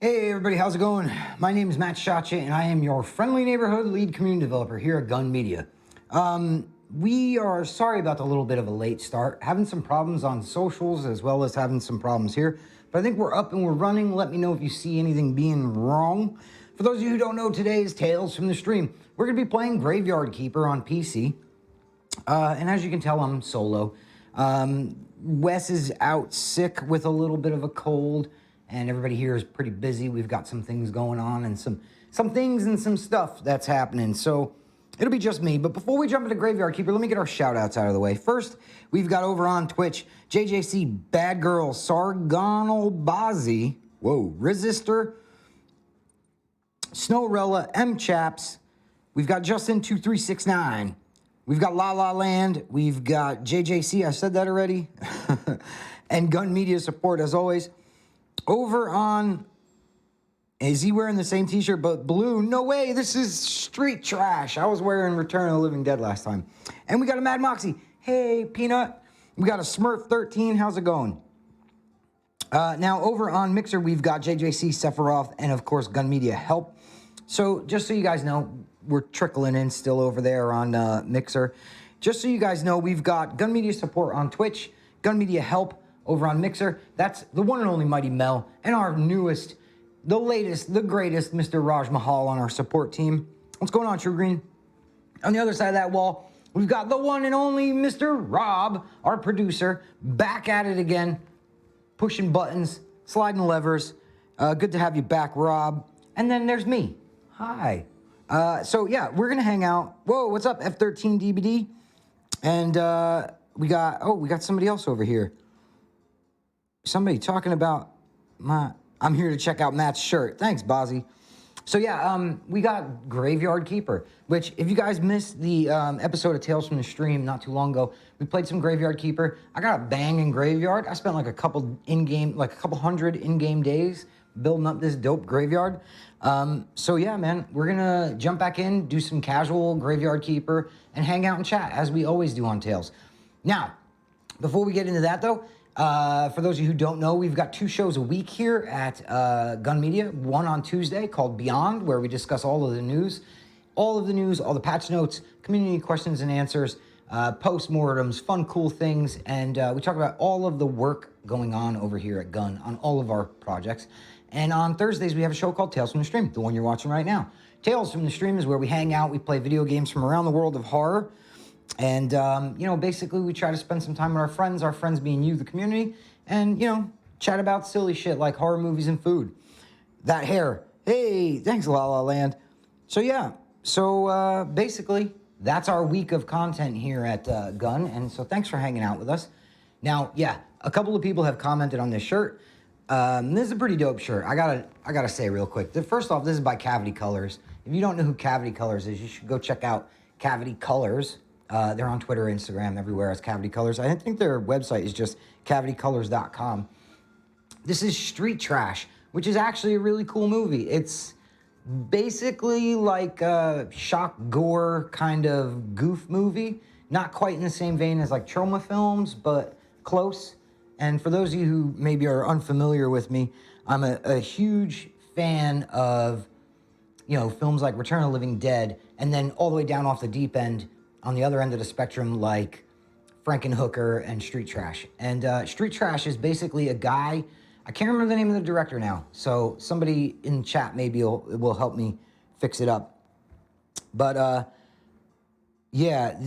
Hey everybody, how's it going? My name is Mattshotcha and I am your friendly neighborhood lead community developer here at Gun Media. We are sorry about the little bit of a late start, having some problems on socials as well as having some problems here, but I think we're up and we're running. Let me know if you see anything being wrong. For those of you who don't know, today is Tales from the Stream. We're going to be playing Graveyard Keeper on PC, and as you can tell, I'm solo. Wes is out sick with a little bit of a cold, and everybody here is pretty busy. We've got some things going on and some things and some stuff that's happening. So it'll be just me. But before we jump into Graveyard Keeper, let me get our shout outs out of the way. First, we've got over on Twitch, JJC, Bad Girl, Sargonal Bazi, whoa, Resistor, Snowrella, M Chaps. We've got Justin2369. We've got La La Land. We've got JJC. I said that already. And Gun Media support as always. Over on, is he wearing the same t-shirt but blue? No way, this is Street Trash. I was wearing Return of the Living Dead last time. And we got a Mad Moxie. Hey, Peanut. We got a Smurf13. How's it going? Now, over on Mixer, we've got JJC, Sephiroth, and of course, Gun Media Help. So, just so you guys know, we're trickling in still over there on Mixer. Just so you guys know, we've got Gun Media support on Twitch, Gun Media Help over on Mixer. That's the one and only Mighty Mel, and our newest, the latest, the greatest, Mr. Raj Mahal on our support team. What's going on, True Green? On the other side of that wall, we've got the one and only Mr. Rob, our producer, back at it again, pushing buttons, sliding levers. Good to have you back, Rob. And then there's me. Hi. So yeah, we're gonna hang out. Whoa, what's up, F13DBD? And we got somebody else over here. Somebody talking about I'm here to check out Matt's shirt. Thanks, Bozzy. So yeah, we got Graveyard Keeper, which if you guys missed the episode of Tales from the Stream not too long ago, we played some Graveyard Keeper. I got a banging graveyard. I spent like a couple hundred in-game days building up this dope graveyard. So yeah, man, we're gonna jump back in, do some casual Graveyard Keeper, and hang out and chat as we always do on Tales. Now, before we get into that though, for those of you who don't know, we've got 2 shows a week here at Gun Media. One on Tuesday called Beyond, where we discuss all of the news, all the patch notes, community questions and answers, post-mortems, fun, cool things, and we talk about all of the work going on over here at Gun on all of our projects. And on Thursdays, we have a show called Tales from the Stream, the one you're watching right now. Tales from the Stream is where we hang out, we play video games from around the world of horror. And, you know, basically we try to spend some time with our friends being you, the community, and, you know, chat about silly shit like horror movies and food. That hair. Hey, thanks, La La Land. So, yeah. So, basically, that's our week of content here at Gun. And so thanks for hanging out with us. Now, yeah, a couple of people have commented on this shirt. This is a pretty dope shirt. I gotta say real quick. First off, this is by Cavity Colors. If you don't know who Cavity Colors is, you should go check out Cavity Colors. They're on Twitter, Instagram, everywhere as Cavity Colors. I think their website is just cavitycolors.com. This is Street Trash, which is actually a really cool movie. It's basically like a shock gore kind of goof movie. Not quite in the same vein as like Troma films, but close. And for those of you who maybe are unfamiliar with me, I'm a huge fan of, you know, films like Return of the Living Dead, and then all the way down off the deep end, on the other end of the spectrum, like Frankenhooker and Street Trash. And Street Trash is basically a guy, I can't remember the name of the director now, so somebody in chat maybe will help me fix it up. But yeah,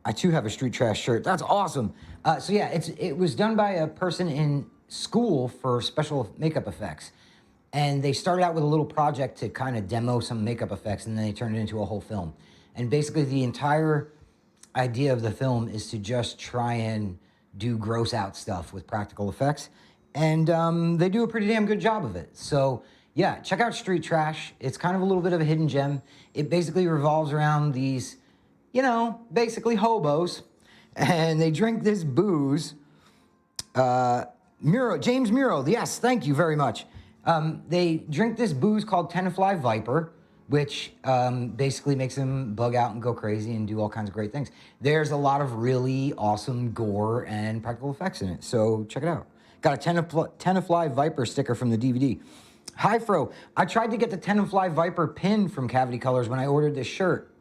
I too have a Street Trash shirt. That's awesome. So yeah, it was done by a person in school for special makeup effects. And they started out with a little project to kind of demo some makeup effects, and then they turned it into a whole film. And basically the entire idea of the film is to just try and do gross out stuff with practical effects. And they do a pretty damn good job of it. So yeah, check out Street Trash. It's kind of a little bit of a hidden gem. It basically revolves around these, you know, basically hobos. And they drink this booze. James Muro, yes, thank you very much. They drink this booze called Tenafly Viper, which basically makes them bug out and go crazy and do all kinds of great things. There's a lot of really awesome gore and practical effects in it, so check it out. Got a Tenafly Viper sticker from the DVD. Hi, Fro. I tried to get the Tenenfly Viper pin from Cavity Colors when I ordered this shirt.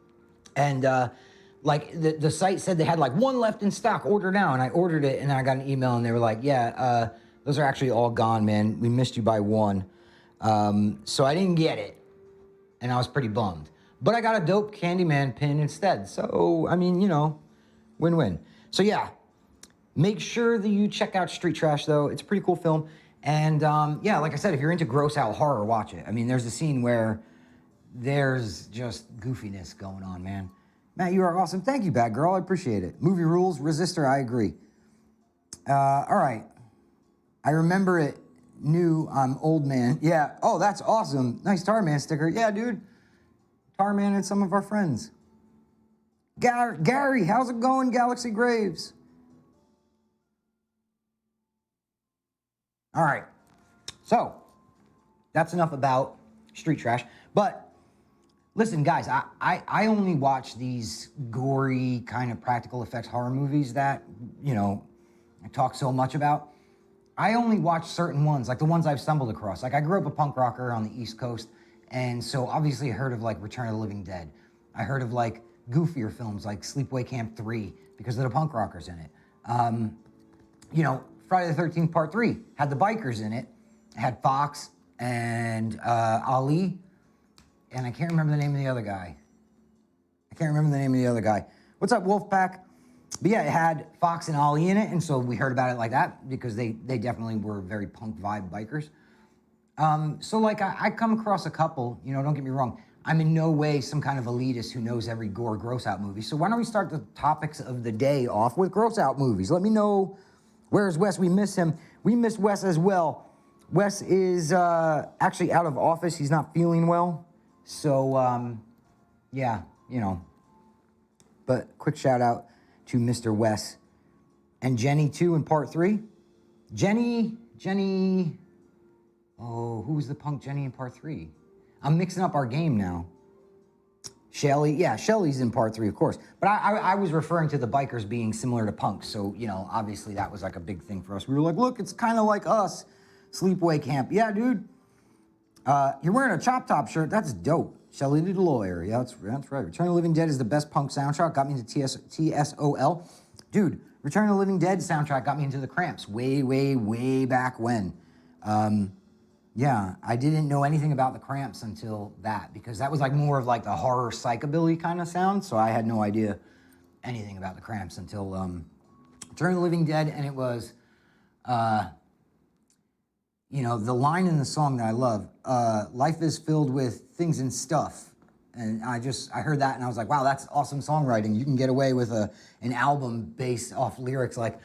And like the site said they had like one left in stock, order now. And I ordered it and I got an email and they were like, yeah, those are actually all gone, man. We missed you by one. So I didn't get it. And I was pretty bummed. But I got a dope Candyman pin instead. So, I mean, you know, win-win. So yeah, make sure that you check out Street Trash though. It's a pretty cool film. And yeah, like I said, if you're into gross out horror, watch it. I mean, there's a scene where there's just goofiness going on, man. Matt, you are awesome. Thank you, bad girl. I appreciate it. Movie rules, Resistor, I agree. All right. I remember it. New, I'm old man. Yeah. Oh, that's awesome. Nice Tarman sticker. Yeah, dude. Tarman and some of our friends. Gary, how's it going, Galaxy Graves? All right. So, that's enough about Street Trash. But, listen, guys, I only watch these gory kind of practical effects horror movies that, you know, I talk so much about. I only watch certain ones, like the ones I've stumbled across. Like, I grew up a punk rocker on the East Coast, and so obviously I heard of, like, Return of the Living Dead. I heard of, like, goofier films like Sleepaway Camp 3 because of the punk rockers in it. You know, Friday the 13th Part 3 had the bikers in it. It had Fox and Ali, and I can't remember the name of the other guy. What's up, Wolfpack? But yeah, it had Fox and Ali in it, and so we heard about it like that because they definitely were very punk vibe bikers. So like I come across a couple, you know, don't get me wrong, I'm in no way some kind of elitist who knows every gore gross out movie. So why don't we start the topics of the day off with gross out movies? Let me know, where's Wes? We miss him. We miss Wes as well. Wes is actually out of office. He's not feeling well. So yeah, you know. But quick shout out to Mr. Wes and Jenny too in Part 3. Jenny, oh, who's the punk Jenny in Part 3? I'm mixing up our game now. Shelly, yeah, Shelly's in Part 3, of course. But I was referring to the bikers being similar to punks, so, you know, obviously that was like a big thing for us. We were like, look, it's kind of like us, Sleepaway Camp. Yeah, dude. You're wearing a Chop Top shirt. That's dope. Shelly the lawyer. Yeah, that's right. Return of the Living Dead is the best punk soundtrack. Got me into TSOL. Dude, Return of the Living Dead soundtrack got me into the Cramps way back when. Yeah, I didn't know anything about the Cramps until that because that was like more of like the horror psychobilly kind of sound. So I had no idea anything about the Cramps until Return of the Living Dead, and it was, you know, the line in the song that I love, life is filled with things and stuff. And I heard that and I was like, wow, that's awesome songwriting. You can get away with an album based off lyrics like,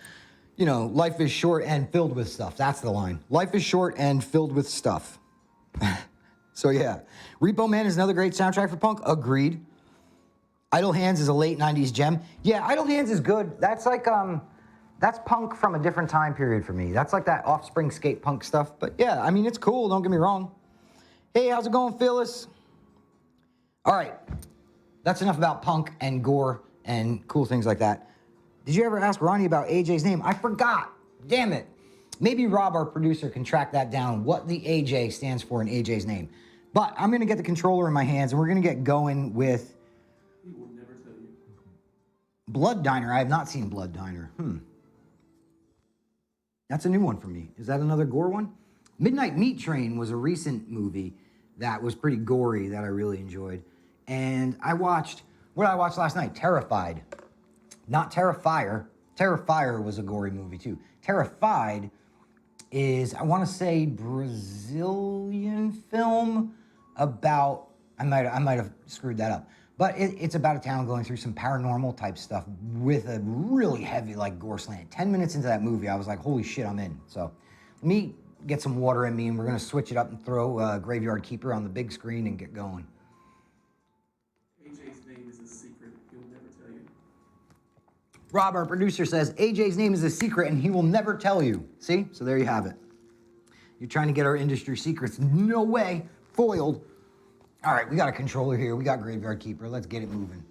you know, life is short and filled with stuff. That's the line. Life is short and filled with stuff. So yeah, Repo Man is another great soundtrack for punk. Agreed. Idle Hands is a late 90s gem. Yeah, Idle Hands is good. That's like, that's punk from a different time period for me. That's like that Offspring skate punk stuff. But yeah, I mean, it's cool. Don't get me wrong. Hey, how's it going, Phyllis? All right. That's enough about punk and gore and cool things like that. Did you ever ask Ronnie about AJ's name? I forgot. Damn it. Maybe Rob, our producer, can track that down, what the AJ stands for in AJ's name. But I'm going to get the controller in my hands, and we're going to get going with He will never tell you. Blood Diner. I have not seen Blood Diner. That's a new one for me. Is that another gore one? Midnight Meat Train was a recent movie that was pretty gory that I really enjoyed. And I watched, what did I watch last night? Terrified. Not Terrifier. Terrifier was a gory movie too. Terrified is, I want to say, Brazilian film about, I might have screwed that up, but it's about a town going through some paranormal type stuff with a really heavy like gore slant. 10 minutes into that movie, I was like, holy shit, I'm in. So let me get some water in me and we're going to switch it up and throw Graveyard Keeper on the big screen and get going. AJ's name is a secret. He'll never tell you. Rob, our producer, says AJ's name is a secret and he will never tell you. See? So there you have it. You're trying to get our industry secrets. No way. Foiled. All right, we got a controller here. We got Graveyard Keeper. Let's get it moving.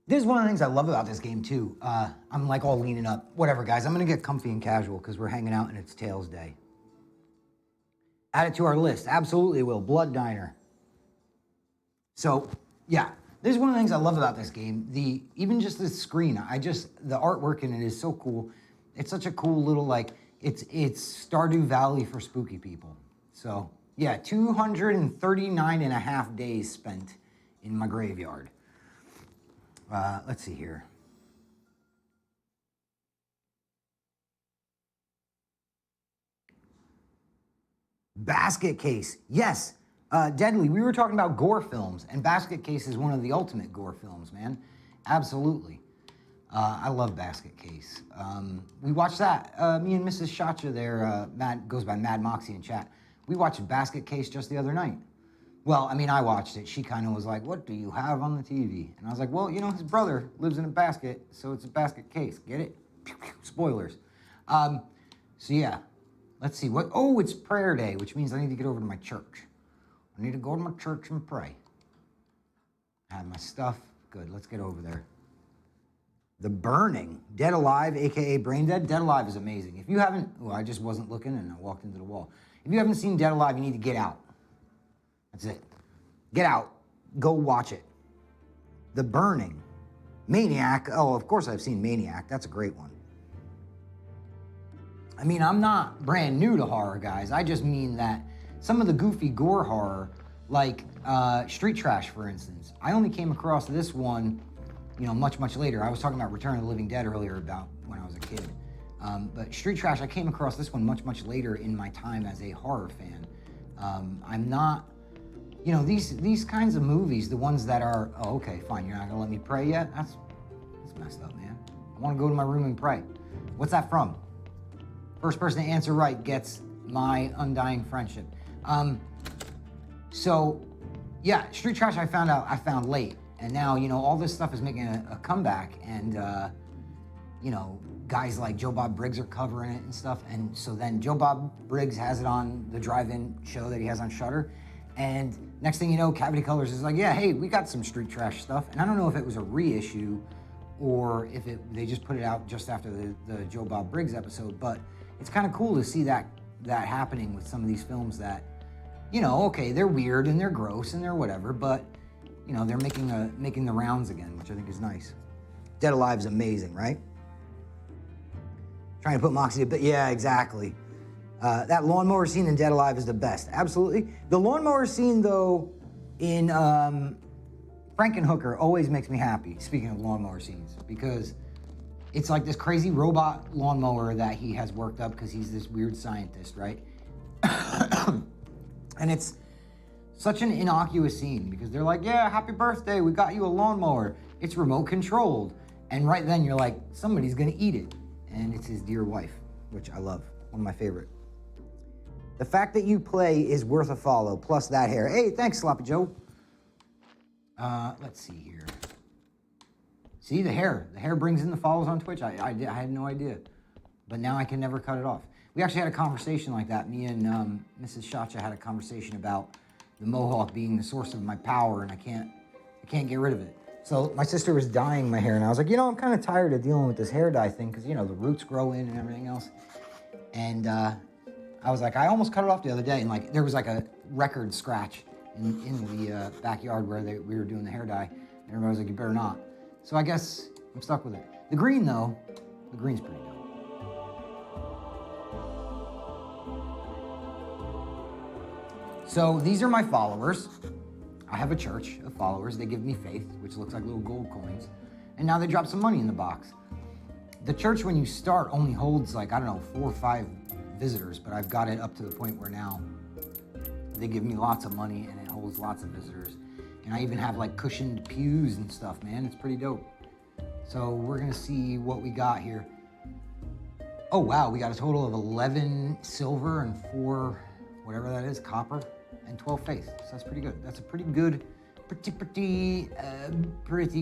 This is one of the things I love about this game, too. I'm like all leaning up. Whatever, guys. I'm going to get comfy and casual because we're hanging out and it's Tails Day. Add it to our list. Absolutely will. Blood Diner. So, yeah. This is one of the things I love about this game. Even just the screen, the artwork in it is so cool. It's such a cool little, like, it's Stardew Valley for spooky people. So, yeah, 239 and a half days spent in my graveyard. Let's see here. Basket Case. Yes. Deadly, we were talking about gore films, and Basket Case is one of the ultimate gore films, man. Absolutely. I love Basket Case. We watched that. Me and Mrs. Shotcha there, Matt goes by Mad Moxie in chat. We watched Basket Case just the other night. Well, I mean, I watched it. She kind of was like, what do you have on the TV? And I was like, well, you know, his brother lives in a basket, so it's a basket case. Get it? Spoilers. So, yeah. Let's see. Oh, it's prayer day, which means I need to get over to my church. I need to go to my church and pray. I have my stuff. Good, let's get over there. The Burning. Dead Alive, a.k.a. Brain Dead. Dead Alive is amazing. If you haven't... Well, I just wasn't looking and I walked into the wall. If you haven't seen Dead Alive, you need to get out. That's it. Get out. Go watch it. The Burning. Maniac. Oh, of course I've seen Maniac. That's a great one. I mean, I'm not brand new to horror, guys. I just mean that some of the goofy gore horror, like Street Trash, for instance. I only came across this one, you know, much, much later. I was talking about Return of the Living Dead earlier about when I was a kid. But Street Trash, I came across this one much, much later in my time as a horror fan. I'm not, you know, these kinds of movies, the ones that are, oh, okay, fine, you're not gonna let me pray yet? That's messed up, man. I wanna go to my room and pray. What's that from? First person to answer right gets my undying friendship. So, yeah, Street Trash I found late. And now, you know, all this stuff is making a comeback. And, you know, guys like Joe Bob Briggs are covering it and stuff. And so then Joe Bob Briggs has it on the drive-in show that he has on Shudder. And next thing you know, Cavity Colors is like, yeah, hey, we got some Street Trash stuff. And I don't know if it was a reissue or if they just put it out just after the Joe Bob Briggs episode. But it's kind of cool to see that happening with some of these films that, you know, okay, they're weird and they're gross and they're whatever, but, you know, they're making the rounds again, which I think is nice. Dead Alive is amazing, right? Trying to put Moxie a bit, yeah, exactly. That lawnmower scene in Dead Alive is the best, absolutely. The lawnmower scene, though, in Frankenhooker always makes me happy, speaking of lawnmower scenes, because it's like this crazy robot lawnmower that he has worked up because he's this weird scientist, right? And it's such an innocuous scene because they're like, yeah, happy birthday, we got you a lawnmower. It's remote controlled. And right then you're like, somebody's gonna eat it. And it's his dear wife, which I love, one of my favorite. The fact that you play is worth a follow, plus that hair. Hey, thanks, Sloppy Joe. Let's see here. See, the hair brings in the follows on Twitch. I had no idea, but now I can never cut it off. We actually had a conversation like that. Me and Mrs. Shotcha had a conversation about the mohawk being the source of my power, and I can't get rid of it. So my sister was dyeing my hair, and I was like, you know, I'm kind of tired of dealing with this hair dye thing because, you know, the roots grow in and everything else. And I was like, I almost cut it off the other day, and like there was like a record scratch in the backyard where we were doing the hair dye, and everybody was like, you better not. So I guess I'm stuck with it. The green, though, the green's pretty dope. So these are my followers. I have a church of followers. They give me faith, which looks like little gold coins. And now they drop some money in the box. The church, when you start, only holds like, I don't know, 4 or 5 visitors, but I've got it up to the point where now they give me lots of money and it holds lots of visitors. And I even have like cushioned pews and stuff, man. It's pretty dope. So we're gonna see what we got here. Oh wow, we got a total of 11 silver and 4, whatever that is, copper, and 12 faith. So that's pretty good. That's a pretty good, pretty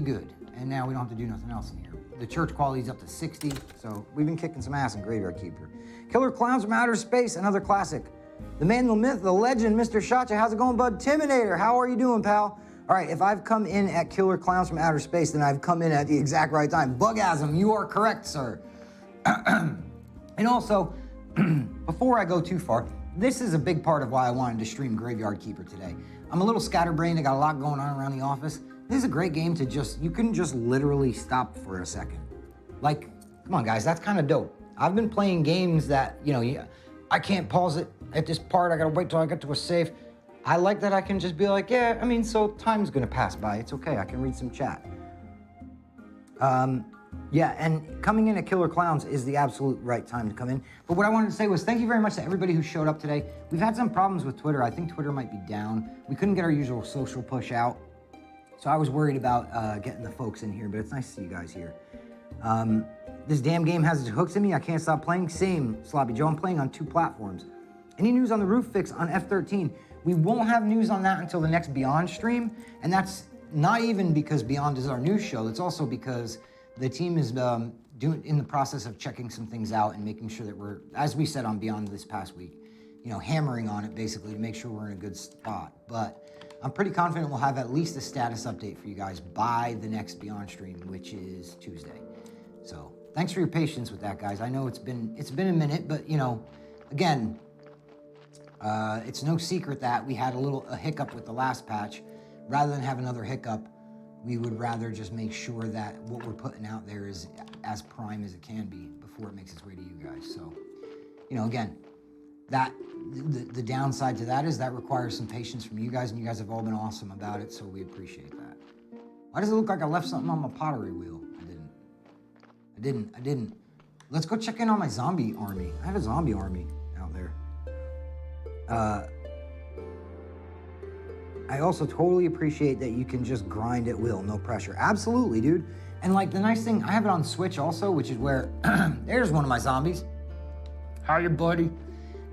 good. And now we don't have to do nothing else in here. The church quality's up to 60, so we've been kicking some ass in Graveyard Keeper. Killer Clowns from Outer Space, another classic. The man, the myth, the legend, Mr. Shotcha. How's it going, bud? Timinator, how are you doing, pal? All right, if I've come in at Killer Clowns from Outer Space, then I've come in at the exact right time. Bugasm, you are correct, sir. And also, before I go too far, this is a big part of why I wanted to stream Graveyard Keeper today. I'm a little scatterbrained. I got a lot going on around the office. This is a great game to you can just literally stop for a second. Like, come on guys, that's kind of dope. I've been playing games that, I can't pause it at this part. I gotta wait till I get to a save. I like that I can just be like, yeah, so time's gonna pass by. It's okay, I can read some chat. Yeah, and coming in at Killer Clowns is the absolute right time to come in. But what I wanted to say was thank you very much to everybody who showed up today. We've had some problems with Twitter. I think Twitter might be down. We couldn't get our usual social push out. So I was worried about getting the folks in here, but it's nice to see you guys here. This damn game has its hooks in me. I can't stop playing. Same, Sloppy Joe. I'm playing on 2 platforms. Any news on the roof fix on F13? We won't have news on that until the next Beyond stream. And that's not even because Beyond is our news show. It's also because the team is in the process of checking some things out and making sure that we're, as we said on Beyond this past week, hammering on it basically to make sure we're in a good spot. But I'm pretty confident we'll have at least a status update for you guys by the next Beyond stream, which is Tuesday. So thanks for your patience with that, guys. I know it's been a minute, but again, it's no secret that we had a hiccup with the last patch. Rather than have another hiccup, we would rather just make sure that what we're putting out there is as prime as it can be before it makes its way to you guys. So, again, that the downside to that is that requires some patience from you guys, and you guys have all been awesome about it, so we appreciate that. Why does it look like I left something on my pottery wheel? I didn't. Let's go check in on my zombie army. I have a zombie army out there. I also totally appreciate that you can just grind at will, no pressure. Absolutely, dude. And like the nice thing, I have it on Switch also, which is where, there's one of my zombies. Hiya, buddy.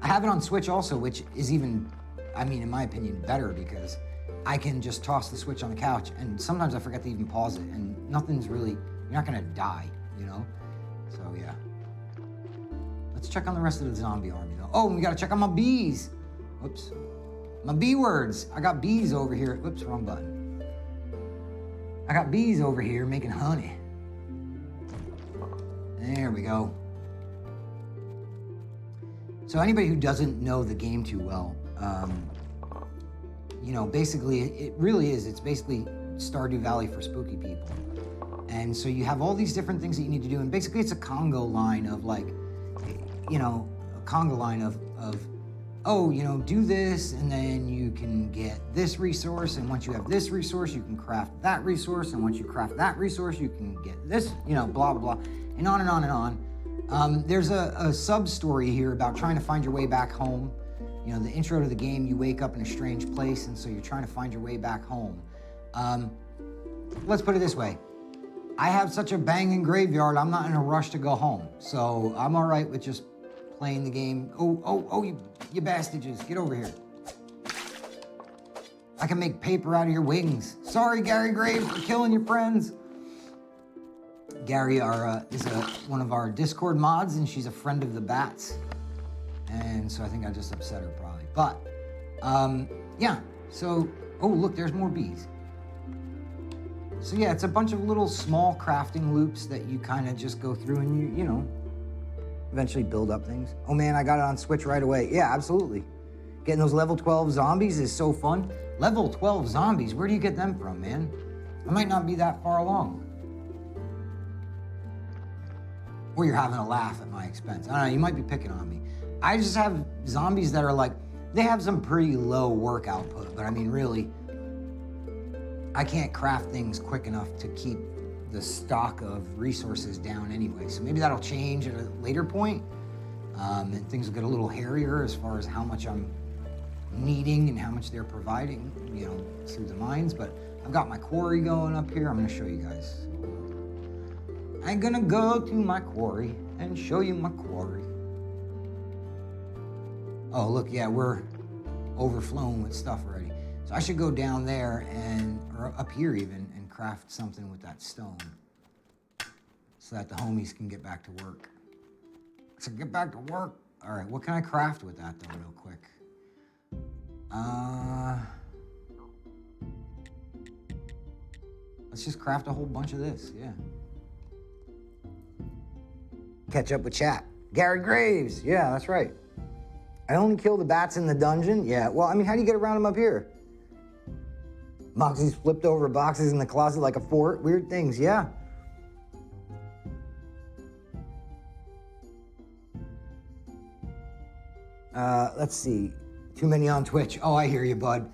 I have it on Switch also, which is even, in my opinion, better because I can just toss the Switch on the couch and sometimes I forget to even pause it and nothing's really, you're not gonna die, So yeah. Let's check on the rest of the zombie army though. Oh, we gotta check on my bees. Whoops. My bee words. I got bees over here. Whoops, wrong button. I got bees over here making honey. There we go. So anybody who doesn't know the game too well, basically it really is. It's basically Stardew Valley for spooky people. And so you have all these different things that you need to do. And basically it's a Congo line of do this, and then you can get this resource, and once you have this resource, you can craft that resource, and once you craft that resource, you can get this, blah, blah, blah, and on and on and on. There's a sub-story here about trying to find your way back home. The intro to the game, you wake up in a strange place, and so you're trying to find your way back home. Let's put it this way. I have such a banging graveyard, I'm not in a rush to go home, so I'm all right with just playing the game. Oh, you bastages, get over here. I can make paper out of your wings. Sorry, Gary Graves, for killing your friends. Gary is one of our Discord mods, and she's a friend of the Bats. And so I think I just upset her probably. But, yeah, so, oh, look, there's more bees. So yeah, it's a bunch of little small crafting loops that you kind of just go through and you eventually build up things. Oh man, I got it on Switch right away. Yeah, absolutely. Getting those level 12 zombies is so fun. Level 12 zombies, where do you get them from, man? I might not be that far along. Or you're having a laugh at my expense. I don't know, you might be picking on me. I just have zombies that are they have some pretty low work output, but really, I can't craft things quick enough to keep the stock of resources down anyway. So maybe that'll change at a later point. And things will get a little hairier as far as how much I'm needing and how much they're providing, through the mines. But I've got my quarry going up here. I'm gonna show you guys. I'm gonna go to my quarry and show you my quarry. Oh, look, yeah, we're overflowing with stuff already. So I should go down there or up here even, and craft something with that stone so that the homies can get back to work. So get back to work. All right, what can I craft with that though, real quick? Let's just craft a whole bunch of this, yeah. Catch up with chat. Gary Graves, yeah, that's right. I only kill the bats in the dungeon? Yeah, well, I mean, how do you get around them up here? Moxie's flipped over boxes in the closet like a fort. Weird things, yeah. Let's see. Too many on Twitch. Oh, I hear you, bud.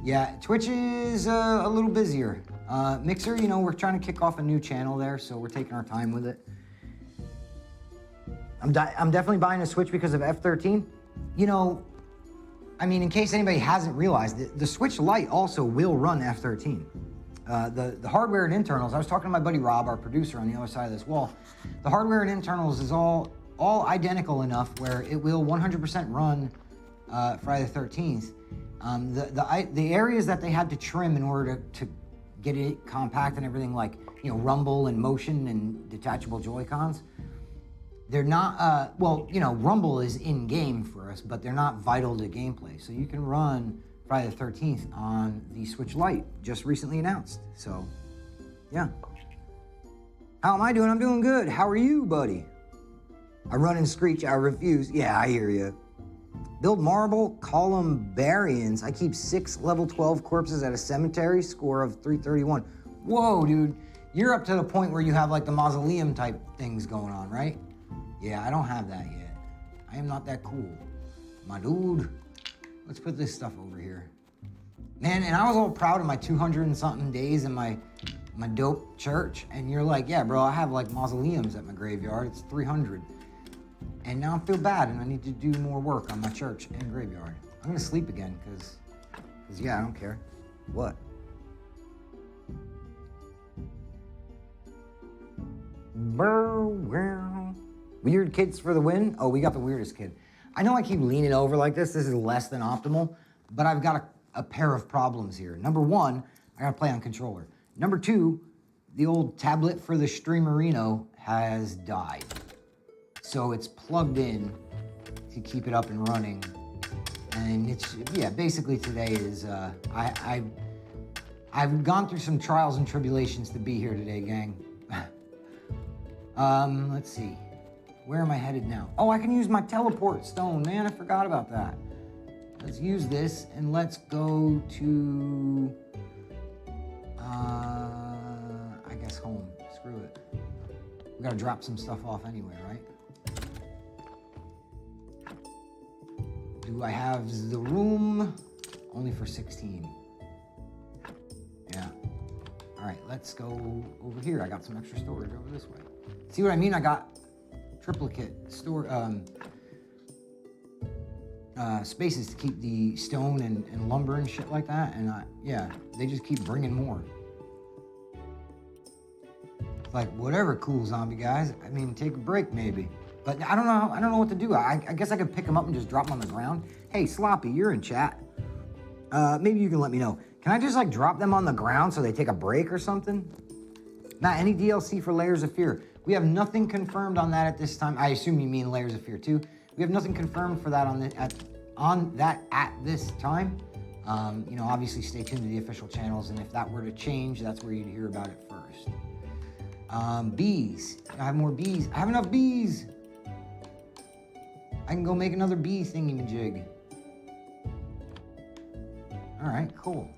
Yeah, Twitch is a little busier. Mixer, you know, we're trying to kick off a new channel there, so we're taking our time with it. I'm definitely buying a Switch because of F13. You know, I mean, in case anybody hasn't realized it, the Switch Lite also will run F13. The hardware and internals, I was talking to my buddy Rob, our producer on the other side of this wall. The hardware and internals is all identical enough where it will 100% run Friday the 13th. The areas that they had to trim in order to get it compact and everything, like, you know, rumble and motion and detachable Joy-Cons, they're not, well, you know, rumble is in-game for us, but they're not vital to gameplay. So you can run Friday the 13th on the Switch Lite, just recently announced. So, yeah. How am I doing? I'm doing good. How are you, buddy? I run and screech, I refuse. Yeah, I hear you. Build marble columbarians. I keep 6 level 12 corpses at a cemetery, score of 331. Whoa, dude. You're up to the point where you have like the mausoleum type things going on, right? Yeah, I don't have that yet. I am not that cool. My dude. Let's put this stuff over here. Man, and I was all proud of my 200 and something days in my dope church. And you're like, yeah, bro, I have like mausoleums at my graveyard. It's 300. And now I feel bad and I need to do more work on my church and graveyard. I'm gonna sleep again because yeah, I don't care. What? Weird kids for the win? Oh, we got the weirdest kid. I know I keep leaning over like this. This is less than optimal, but I've got a pair of problems here. Number one, I gotta play on controller. Number two, the old tablet for the Streamerino has died. So it's plugged in to keep it up and running. And it's, yeah, basically today is, I've gone through some trials and tribulations to be here today, gang. Let's see. Where am I headed now? Oh, I can use my teleport stone, man. I forgot about that. Let's use this and let's go to, I guess home. Screw it. We gotta drop some stuff off anyway, right? Do I have the room? Only for 16. Yeah. All right, let's go over here. I got some extra storage over this way. See what I mean? I got triplicate spaces to keep the stone and lumber and shit like that. And yeah, they just keep bringing more. Like, whatever, cool zombie guys. I mean, take a break maybe. But I don't know what to do. I guess I could pick them up and just drop them on the ground. Hey, Sloppy, you're in chat. Maybe you can let me know. Can I just like drop them on the ground so they take a break or something? Matt, any DLC for Layers of Fear? We have nothing confirmed on that at this time. I assume you mean Layers of Fear 2. We have nothing confirmed for that at this time. You know, obviously stay tuned to the official channels, and if that were to change, that's where you'd hear about it first. Bees. I have more bees. I have enough bees. I can go make another bee thingy-majig. All right, cool.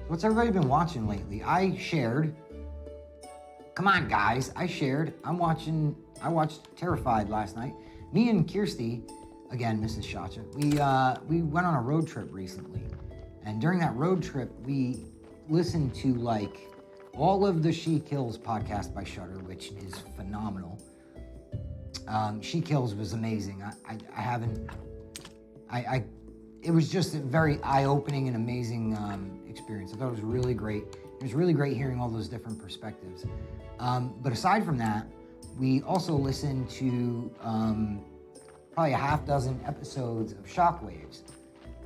What's everybody been watching lately? I shared. Come on, guys. I shared. I watched Terrified last night. Me and Kirsty, again, Mrs. Shotcha, we went on a road trip recently. And during that road trip, we listened to like all of the She Kills podcast by Shudder, which is phenomenal. She Kills was amazing. It was just a very eye-opening and amazing experience. I thought it was really great. It was really great hearing all those different perspectives. But aside from that, we also listened to probably a half dozen episodes of Shockwaves.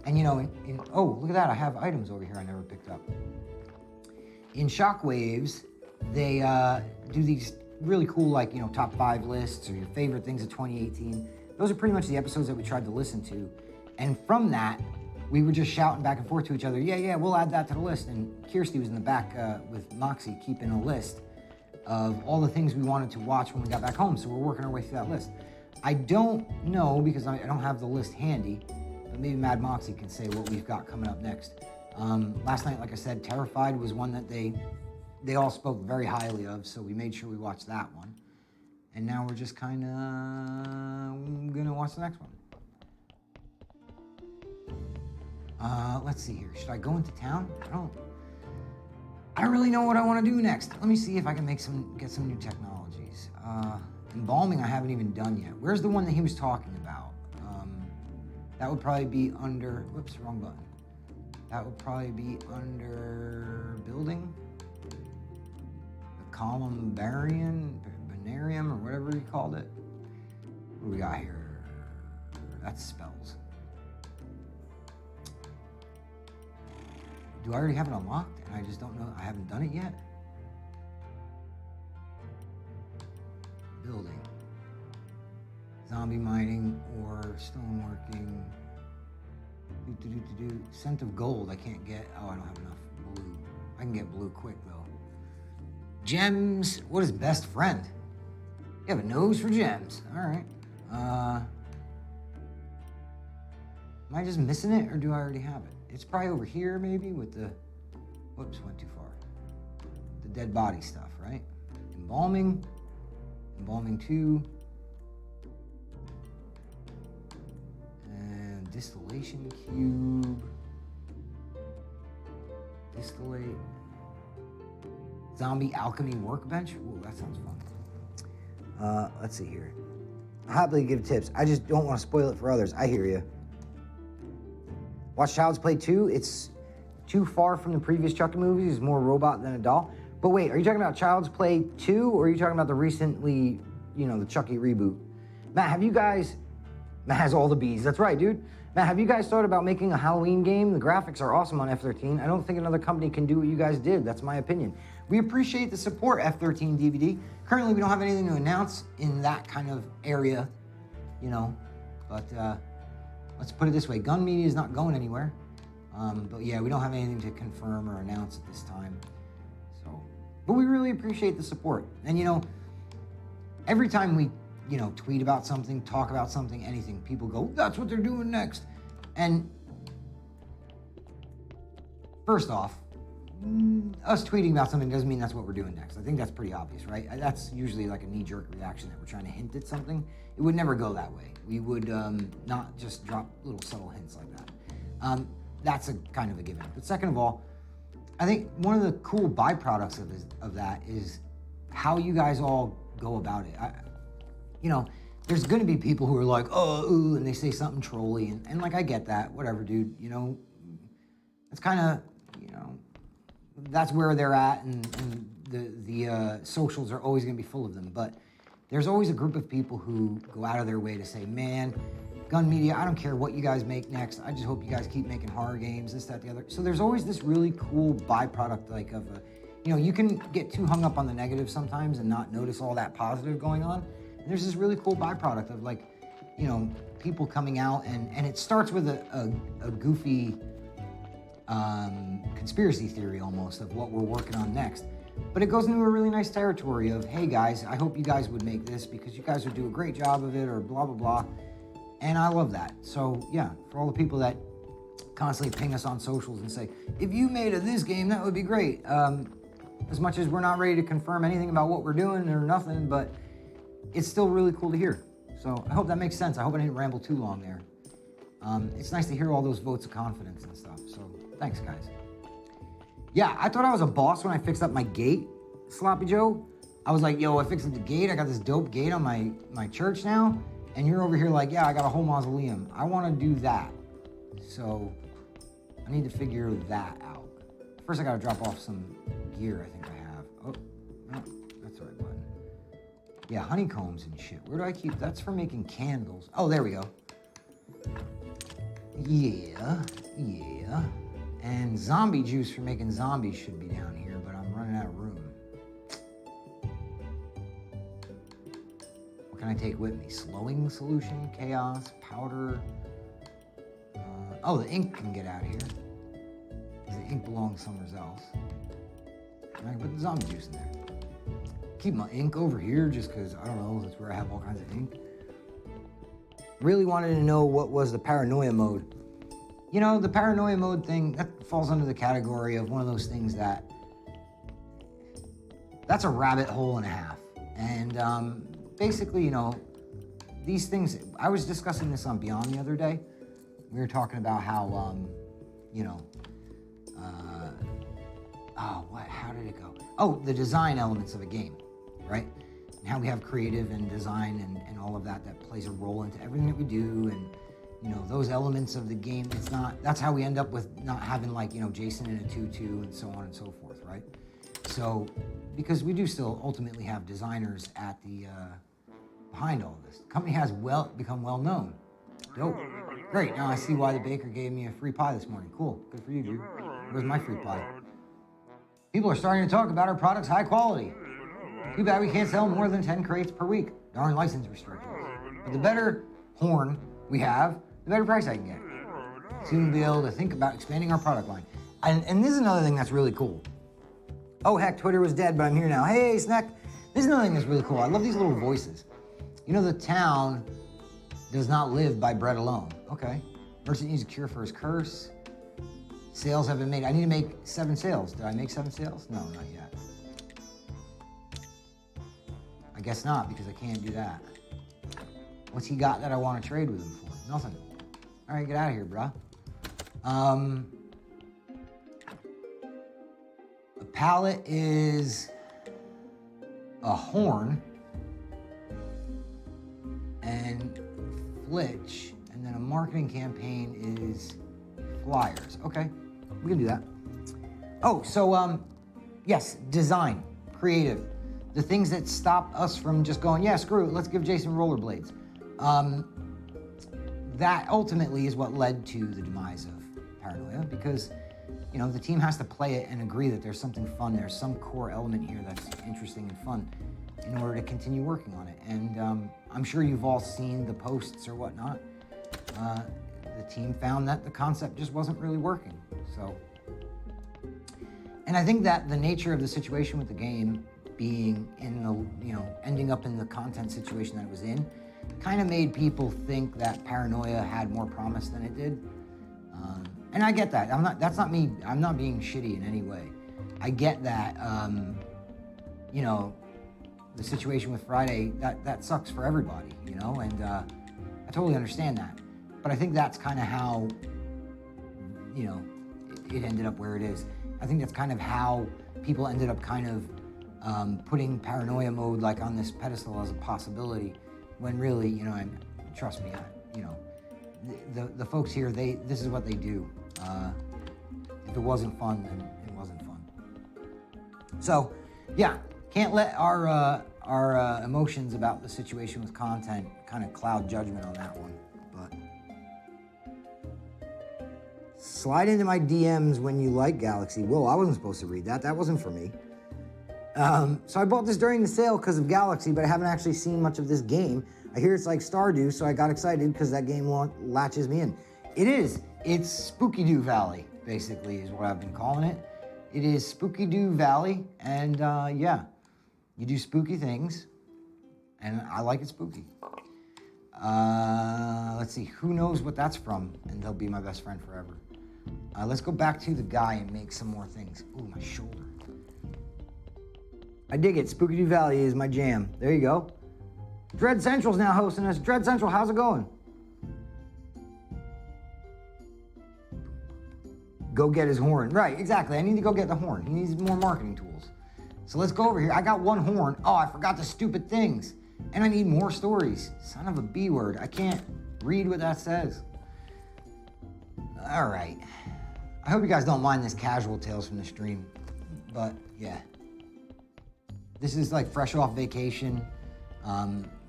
And you know, oh, look at that, I have items over here I never picked up. In Shockwaves, they do these really cool, like, you know, top 5 lists or your favorite things of 2018. Those are pretty much the episodes that we tried to listen to. And from that, we were just shouting back and forth to each other, yeah, we'll add that to the list. And Kirsty was in the back with Moxie keeping a list of all the things we wanted to watch when we got back home. So we're working our way through that list. I don't know because I don't have the list handy, but maybe Mad Moxie can say what we've got coming up next. Last night, like I said, Terrified was one that they all spoke very highly of, so we made sure we watched that one. And now we're just kind of gonna watch the next one. Let's see here. Should I go into town? I don't really know what I want to do next. Let me see if I can get some new technologies. Embalming I haven't even done yet. Where's the one that he was talking about? That would probably be under, whoops, wrong button. That would probably be under building. The Columbarium, or whatever he called it. What do we got here? That's spells. Do I already have it unlocked and I just don't know, I haven't done it yet? Building. Zombie mining or stoneworking. Scent of gold I can't get. Oh, I don't have enough blue. I can get blue quick though. Gems. What is best friend? You have a nose for gems. All right. Am I just missing it or do I already have it? It's probably over here maybe with the, whoops, went too far. The dead body stuff, right? Embalming 2. And distillation cube. Distillate. Zombie alchemy workbench. Ooh, that sounds fun. Let's see here. I'll happily give tips. I just don't want to spoil it for others. I hear you. Watch Child's Play 2. It's too far from the previous Chucky movies. It's more robot than a doll. But wait, are you talking about Child's Play 2 or are you talking about the recently, the Chucky reboot? Matt, have you guys... Matt has all the B's. That's right, dude. Matt, have you guys thought about making a Halloween game? The graphics are awesome on F13. I don't think another company can do what you guys did. That's my opinion. We appreciate the support, F13 DVD. Currently, we don't have anything to announce in that kind of area, but let's put it this way. Gun Media is not going anywhere. But yeah, we don't have anything to confirm or announce at this time. But we really appreciate the support. And every time we, tweet about something, talk about something, anything, people go, that's what they're doing next. And first off, us tweeting about something doesn't mean that's what we're doing next. I think that's pretty obvious, right? That's usually like a knee-jerk reaction that we're trying to hint at something. It would never go that way. We would not just drop little subtle hints like that. That's a kind of a given. But second of all, I think one of the cool byproducts of that is how you guys all go about it. There's going to be people who are like, oh, ooh, and they say something trolly, and like I get that, whatever, dude. It's kind of, that's where they're at, and the socials are always going to be full of them. But there's always a group of people who go out of their way to say, man, Gun Media, I don't care what you guys make next. I just hope you guys keep making horror games, this, that, the other. So there's always this really cool byproduct, like of you can get too hung up on the negative sometimes and not notice all that positive going on. And there's this really cool byproduct of people coming out and it starts with a goofy conspiracy theory almost of what we're working on next. But it goes into a really nice territory of, hey guys, I hope you guys would make this because you guys would do a great job of it or blah, blah, blah. And I love that. So yeah, for all the people that constantly ping us on socials and say, if you made this game, that would be great. As much as we're not ready to confirm anything about what we're doing or nothing, but it's still really cool to hear. So I hope that makes sense. I hope I didn't ramble too long there. It's nice to hear all those votes of confidence and stuff. So thanks, guys. Yeah, I thought I was a boss when I fixed up my gate, Sloppy Joe. I was like, yo, I fixed up the gate. I got this dope gate on my church now. And you're over here like, yeah, I got a whole mausoleum. I want to do that. So I need to figure that out. First, I got to drop off some gear I think I have. Oh, no, that's the right button. Yeah, honeycombs and shit. Where do I keep? That's for making candles. Oh, there we go. Yeah. And zombie juice for making zombies should be down here, but I'm running out of room. What can I take with me? Slowing solution, chaos, powder. Oh, the ink can get out of here. The ink belongs somewhere else. And I can put the zombie juice in there. Keep my ink over here just because, I don't know, that's where I have all kinds of ink. Really wanted to know what was the paranoia mode. You know, the paranoia mode thing, that falls under the category of one of those things that's a rabbit hole and a half. And basically, you know, these things, I was discussing this on Beyond the other day. We were talking about how, you know, how did it go? Oh, the design elements of a game, right? And how we have creative and design and all of that plays a role into everything that we do. And, you know, those elements of the game, that's how we end up with not having, like, you know, Jason in a 2-2 and so on and so forth, right? So, because we do still ultimately have designers at the, behind all of this. The company has become well known. Dope. Great, now I see why the baker gave me a free pie this morning. Cool, good for you, dude. Where's my free pie? People are starting to talk about our product's high quality. Too bad we can't sell more than 10 crates per week. Darn license restrictions. But the better horn we have, the better price I can get. Soon we'll be able to think about expanding our product line. And this is another thing that's really cool. Oh heck, Twitter was dead, but I'm here now. Hey, Snack. This is another thing that's really cool. I love these little voices. You know, the town does not live by bread alone. Okay. Merchant needs a cure for his curse. Sales have been made. I need to make 7 sales. Did I make 7 sales? No, not yet. I guess not, because I can't do that. What's he got that I want to trade with him for? Nothing. All right, get out of here, bro. A pallet is a horn and flitch, and then a marketing campaign is flyers. Okay, we can do that. Oh, so yes, design, creative, the things that stop us from just going, yeah, screw it, let's give Jason rollerblades. That ultimately is what led to the demise of Paranoia, because, you know, the team has to play it and agree that there's something fun, there's some core element here that's interesting and fun in order to continue working on it. And I'm sure you've all seen the posts or whatnot. The team found that the concept just wasn't really working. So, and I think that the nature of the situation with the game being in the, you know, ending up in the content situation that it was in, kind of made people think that Paranoia had more promise than it did. And I get that. That's not me. I'm not being shitty in any way. I get that, you know, the situation with Friday, that sucks for everybody, you know, and I totally understand that. But I think that's kind of how, you know, it ended up where it is. I think that's kind of how people ended up kind of putting Paranoia mode like on this pedestal as a possibility, when really, you know, and trust me, you know, the folks here, this is what they do. If it wasn't fun, then it wasn't fun. So, yeah, can't let our emotions about the situation with content kind of cloud judgment on that one. But slide into my DMs when you like Galaxy. Whoa, I wasn't supposed to read that. That wasn't for me. So I bought this during the sale because of Galaxy, but I haven't actually seen much of this game. I hear it's like Stardew, so I got excited because that game latches me in. It is. It's Spooky-Doo Valley, basically, is what I've been calling it. It is Spooky-Doo Valley, and yeah, you do spooky things, and I like it spooky. Let's see, who knows what that's from, and they'll be my best friend forever. Let's go back to the guy and make some more things. Ooh, my shoulder. I dig it. Spooky-Doo Valley is my jam. There you go. Dread Central's now hosting us. Dread Central, how's it going? Go get his horn. Right, exactly. I need to go get the horn. He needs more marketing tools. So let's go over here. I got one horn. Oh, I forgot the stupid things. And I need more stories. Son of a B word. I can't read what that says. All right. I hope you guys don't mind this casual tales from the stream. But yeah. This is like fresh off vacation.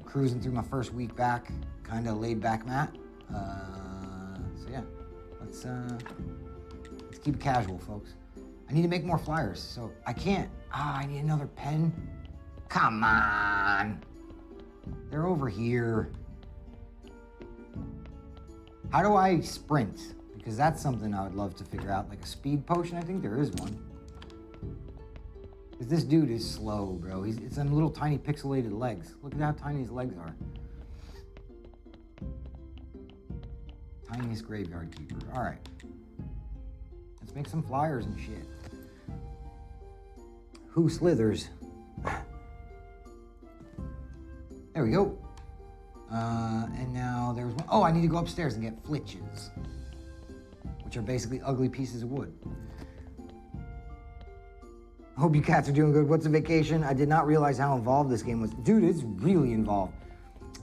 Cruising through my first week back. Kind of laid back Matt. So yeah. Let's keep it casual, folks. I need to make more flyers, so I can't. I need another pen. Come on. They're over here. How do I sprint? Because that's something I would love to figure out, like a speed potion. I think there is one. Because this dude is slow, bro. It's them little tiny pixelated legs. Look at how tiny his legs are. Tiniest graveyard keeper. All right. Let's make some flyers and shit. Who slithers? There we go. And now there's one. Oh, I need to go upstairs and get flitches, which are basically ugly pieces of wood. Hope you cats are doing good. What's a vacation? I did not realize how involved this game was. Dude, it's really involved.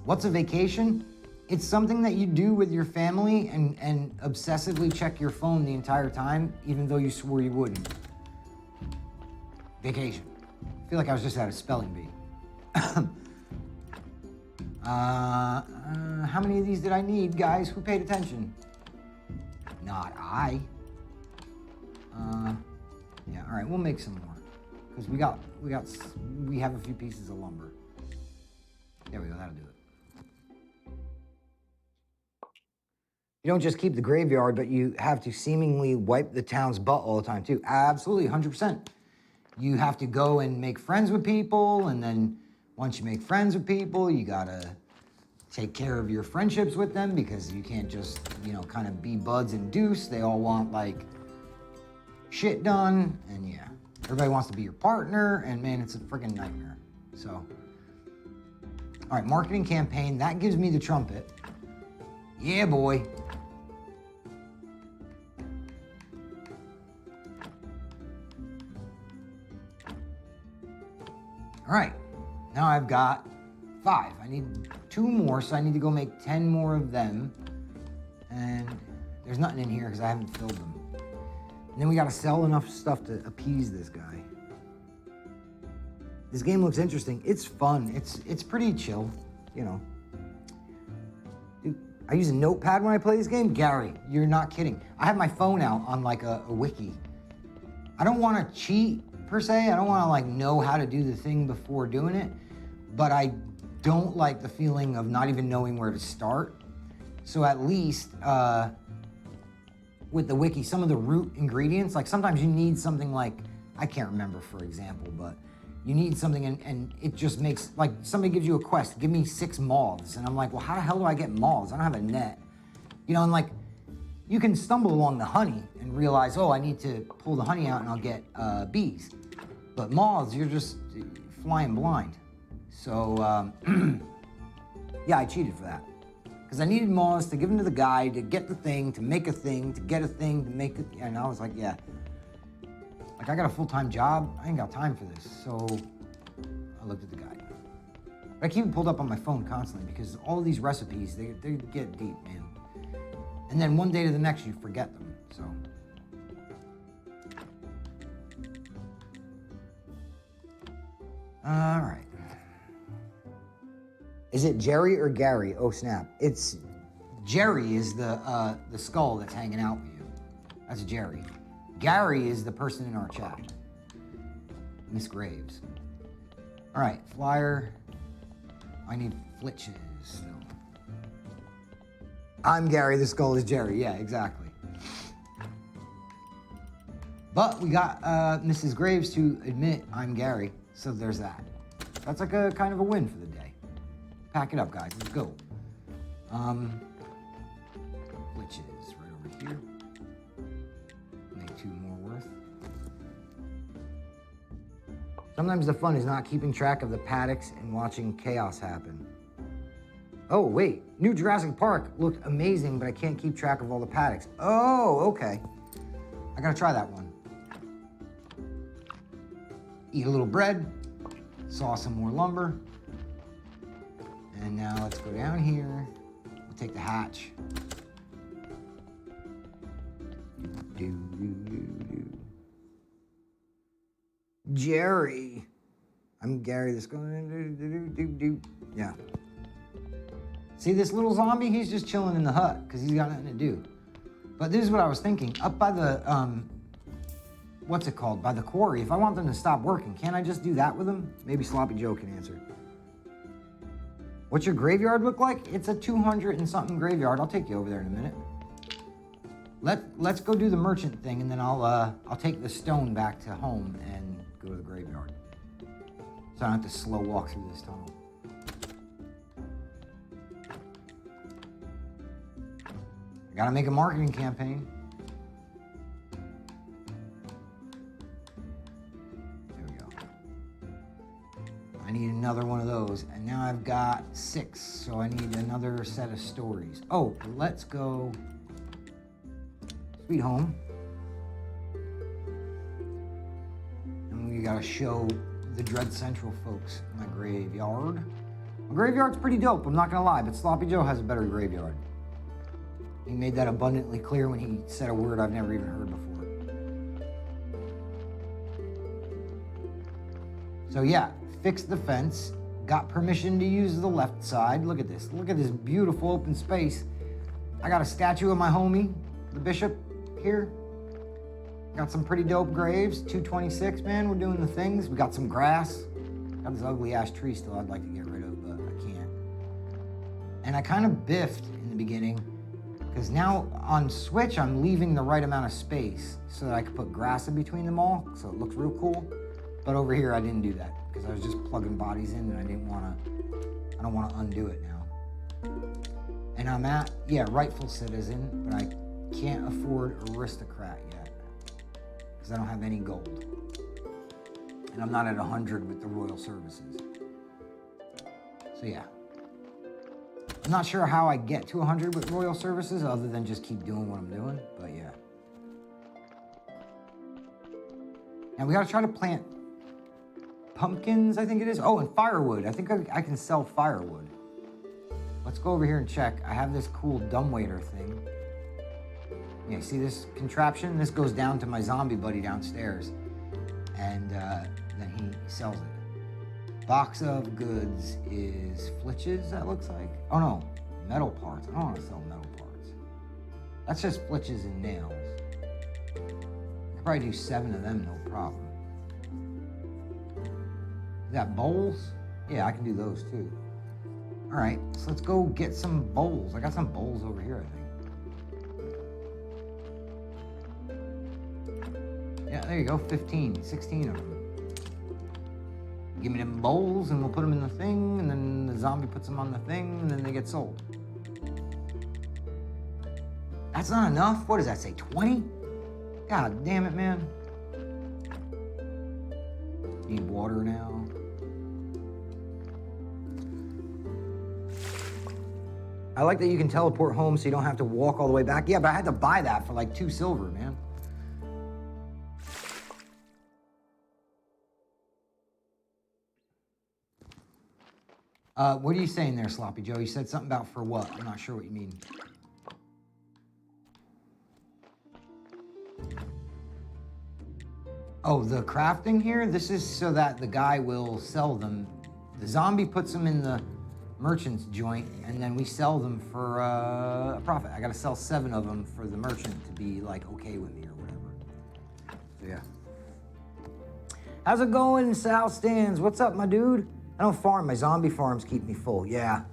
What's a vacation? It's something that you do with your family and obsessively check your phone the entire time, even though you swore you wouldn't. Vacation. I feel like I was just at a spelling bee. How many of these did I need, guys? Who paid attention? Not I. Yeah, all right, we'll make some more. Because we have a few pieces of lumber. There we go, that'll do it. You don't just keep the graveyard, but you have to seemingly wipe the town's butt all the time too. Absolutely, 100%. You have to go and make friends with people, and then once you make friends with people, you gotta take care of your friendships with them because you can't just, kind of be buds and deuce. They all want like shit done, and yeah. Everybody wants to be your partner, and man, it's a freaking nightmare. So, all right, marketing campaign, that gives me the trumpet. Yeah, boy. All right, now I've got 5. I need 2 more, so I need to go make 10 more of them. And there's nothing in here because I haven't filled them. And then we gotta sell enough stuff to appease this guy. This game looks interesting. It's fun. It's pretty chill, Dude, I use a notepad when I play this game. Gary, you're not kidding. I have my phone out on like a wiki. I don't want to cheat per se. I don't want to like know how to do the thing before doing it, but I don't like the feeling of not even knowing where to start. So at least with the wiki, some of the root ingredients, like sometimes you need something like, I can't remember for example, but you need something and it just makes, like somebody gives you a quest, give me 6 moths. And I'm like, well, how the hell do I get moths? I don't have a net. And like, you can stumble along the honey and realize, oh, I need to pull the honey out and I'll get bees. But moths, you're just flying blind. So, yeah, I cheated for that. Because I needed moths to give them to the guy, to get the thing, to make a thing, to get a thing, to make it, and I was like, yeah. Like, I got a full-time job, I ain't got time for this, so I looked at the guide. But I keep it pulled up on my phone constantly because all of these recipes, they get deep, man. And then one day to the next, you forget them, so. All right. Is it Jerry or Gary? Oh snap! It's Jerry is the skull that's hanging out with you. That's Jerry. Gary is the person in our chat. Miss Graves. All right, flyer. I need flitches still. I'm Gary. The skull is Jerry. Yeah, exactly. But we got Mrs. Graves to admit I'm Gary, so there's that. That's like a kind of a win for the day. Pack it up, guys. Let's go. Which is right over here. Make 2 more worth. Sometimes the fun is not keeping track of the paddocks and watching chaos happen. Oh, wait. New Jurassic Park looked amazing, but I can't keep track of all the paddocks. Oh, okay. I gotta try that one. Eat a little bread. Saw some more lumber. And now let's go down here. We'll take the hatch. Jerry. I'm Gary. This going. Yeah. See this little zombie? He's just chilling in the hut because he's got nothing to do. But this is what I was thinking. Up by the what's it called? By the quarry. If I want them to stop working, can't I just do that with them? Maybe Sloppy Joe can answer. What's your graveyard look like? It's a 200 and something graveyard. I'll take you over there in a minute. Let's go do the merchant thing, and then I'll take the stone back to home and go to the graveyard. So I don't have to slow walk through this tunnel. I gotta make a marketing campaign. There we go. I need another one of those. And now I've got 6, so I need another set of stories. Oh, let's go Sweet Home. And we gotta show the Dread Central folks my graveyard. My graveyard's pretty dope, I'm not gonna lie, but Sloppy Joe has a better graveyard. He made that abundantly clear when he said a word I've never even heard before. So yeah, fixed the fence, got permission to use the left side. Look at this beautiful open space. I got a statue of my homie, the bishop, here. Got some pretty dope graves, 226, man, we're doing the things. We got some grass. Got this ugly ass tree still I'd like to get rid of, but I can't. And I kind of biffed in the beginning, because now on Switch, I'm leaving the right amount of space so that I could put grass in between them all, so it looks real cool. But over here, I didn't do that, because I was just plugging bodies in and I don't want to undo it now. And I'm at, yeah, rightful citizen, but I can't afford aristocrat yet, because I don't have any gold. And I'm not at 100 with the royal services. So yeah. I'm not sure how I get to 100 with royal services other than just keep doing what I'm doing, but yeah. Now we gotta try to plant pumpkins, I think it is. Oh, and firewood. I think I can sell firewood. Let's go over here and check. I have this cool dumbwaiter thing. Yeah, see this contraption? This goes down to my zombie buddy downstairs. And then he sells it. Box of goods is flitches, that looks like. Oh no, metal parts. I don't want to sell metal parts. That's just flitches and nails. I could probably do 7 of them, no problem. Is that bowls? Yeah, I can do those too. All right, so let's go get some bowls. I got some bowls over here, I think. Yeah, there you go, 16 of them. Give me them bowls and we'll put them in the thing, and then the zombie puts them on the thing, and then they get sold. That's not enough? What does that say, 20? God damn it, man. Need water now. I like that you can teleport home so you don't have to walk all the way back. Yeah, but I had to buy that for like 2 silver, man. What are you saying there, Sloppy Joe? You said something about for what? I'm not sure what you mean. Oh, the crafting here? This is so that the guy will sell them. The zombie puts them in the merchant's joint, and then we sell them for a profit. I gotta sell 7 of them for the merchant to be like okay with me or whatever. So yeah. How's it going, Sal Stans? What's up, my dude? I don't farm. My zombie farms keep me full. Yeah.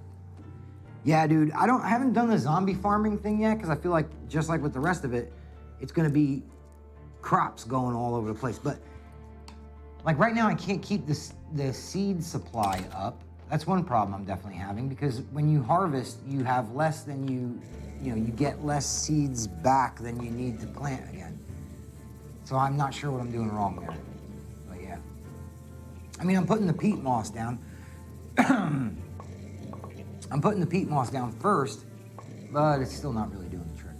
Yeah, dude. I haven't done the zombie farming thing yet because I feel like just like with the rest of it, it's gonna be crops going all over the place. But like right now, I can't keep the seed supply up. That's one problem I'm definitely having, because when you harvest, you have less than you get less seeds back than you need to plant again. So I'm not sure what I'm doing wrong there. But yeah. I mean, I'm putting the peat moss down. I'm putting the peat moss down first, but it's still not really doing the trick.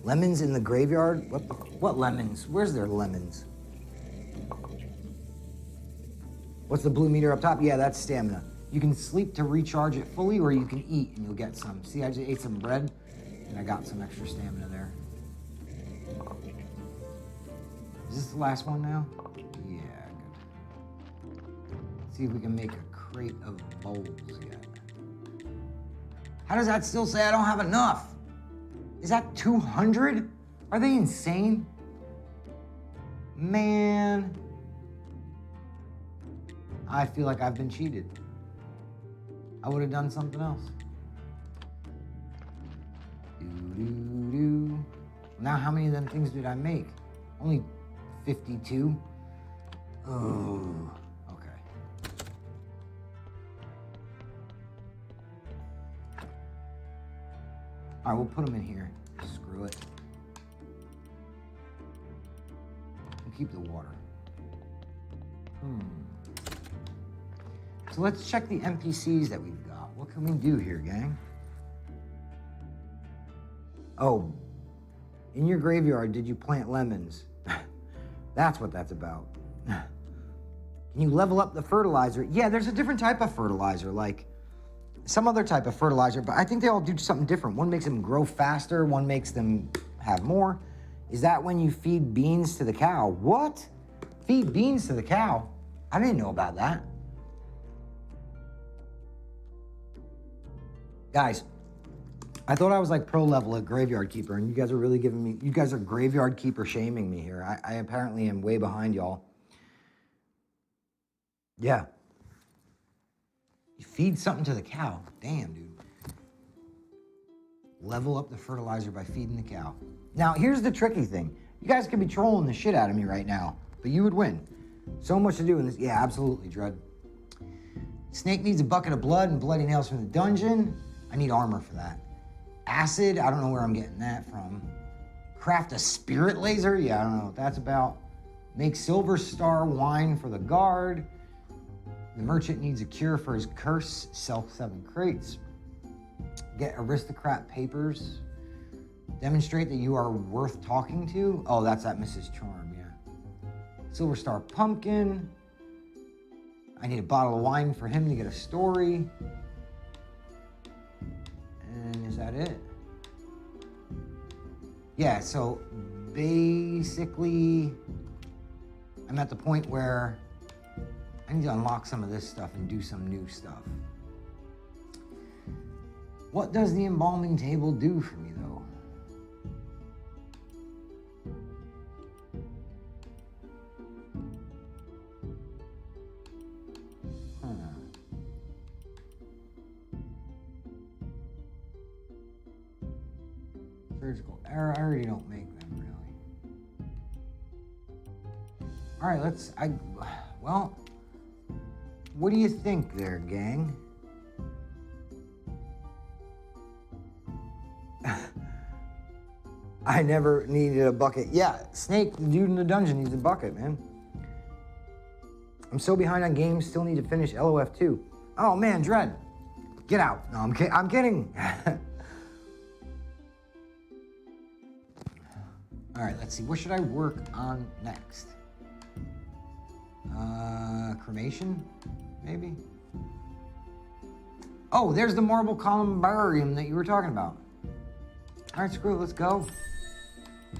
Lemons in the graveyard? What lemons? Where's their lemons? What's the blue meter up top? Yeah, that's stamina. You can sleep to recharge it fully, or you can eat and you'll get some. See, I just ate some bread and I got some extra stamina there. Is this the last one now? Yeah, good. Let's see if we can make a crate of bowls yet. How does that still say I don't have enough? Is that 200? Are they insane? Man. I feel like I've been cheated. I would have done something else. Now how many of them things did I make? Only 52? Oh, okay. All right, we'll put them in here. Screw it. We'll keep the water. So let's check the NPCs that we've got. What can we do here, gang? Oh, in your graveyard, did you plant lemons? That's what that's about. Can you level up the fertilizer? Yeah, there's a different type of fertilizer, like some other type of fertilizer, but I think they all do something different. One makes them grow faster, one makes them have more. Is that when you feed beans to the cow? What? Feed beans to the cow? I didn't know about that. Guys, I thought I was like pro level at Graveyard Keeper, and you guys are really giving me, you guys are Graveyard Keeper shaming me here. I apparently am way behind y'all. Yeah. You feed something to the cow. Damn, dude. Level up the fertilizer by feeding the cow. Now, here's the tricky thing. You guys could be trolling the shit out of me right now, but you would win. So much to do in this. Yeah, absolutely, Dread. Snake needs a bucket of blood and bloody nails from the dungeon. I need armor for that. Acid, I don't know where I'm getting that from. Craft a spirit laser? Yeah, I don't know what that's about. Make silver star wine for the guard. The merchant needs a cure for his curse. Sell 7 crates. Get aristocrat papers. Demonstrate that you are worth talking to. Oh, that's that Mrs. Charm, yeah. Silver star pumpkin. I need a bottle of wine for him to get a story. And is that it? Yeah, so basically, I'm at the point where I need to unlock some of this stuff and do some new stuff. What does the embalming table do for me, though? Surgical error, I already don't make them, really. All right, well, what do you think there, gang? I never needed a bucket. Yeah, Snake, the dude in the dungeon, needs a bucket, man. I'm so behind on games, still need to finish LOF 2. Oh man, Dread, get out. No, I'm kidding. All right, let's see. What should I work on next? Cremation, maybe? Oh, there's the marble columbarium that you were talking about. All right, screw it, let's go.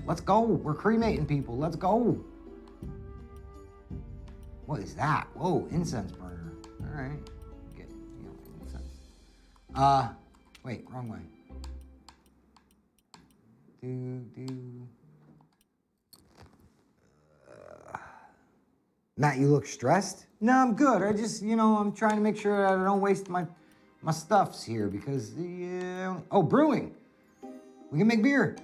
Let's go, we're cremating people, let's go. What is that? Whoa, incense burner. All right, get, incense. Wait, wrong way. Matt, you look stressed? No, I'm good. I just, I'm trying to make sure I don't waste my stuffs here because oh, brewing. We can make beer.